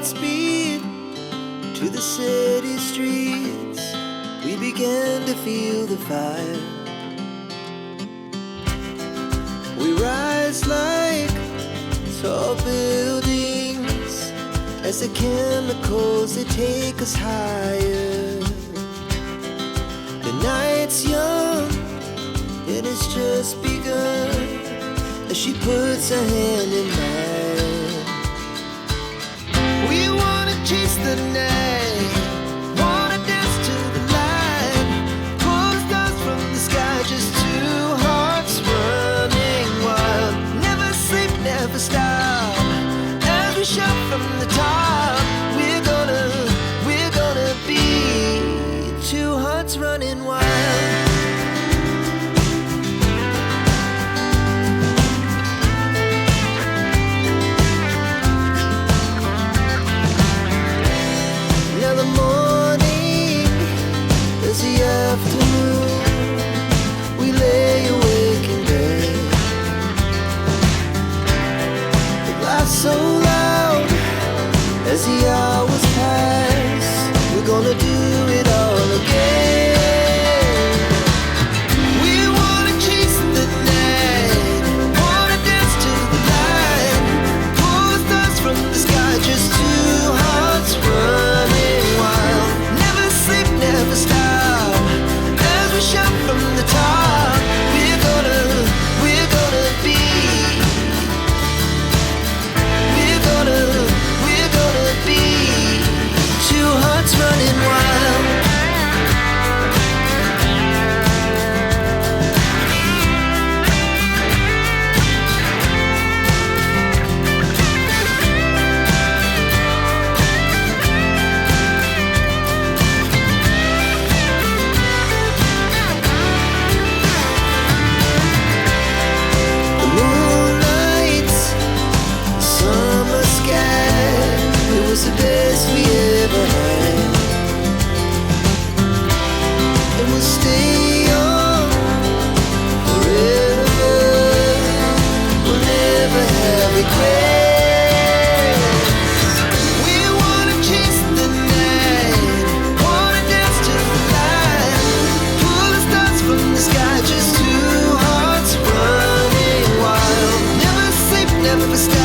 speed to the city streets. We began to feel the fire. We rise like tall buildings as the chemicals, they take us higher. The night's young and it's just begun as she puts her hand in mine. We wanna chase the night, wanna dance to the light, pull the stars from the sky, just two hearts running wild. Never sleep, never stop, as we shout from the top. We're gonna be two hearts running wild. Afternoon, we lay awake in bed. The laugh so loud as the hours pass. We're gonna do it all again. We wanna chase the night, wanna dance to the light, pull the stars from the sky, just two hearts running wild. Never sleep, never stop, shout from the top. We're gonna be, we're gonna be two hearts running wild. The best we ever had, and we'll stay on forever. We'll never have regrets. We wanna chase the night, wanna dance to the light, pull the stars from the sky, just two hearts running wild. Never sleep, never stop.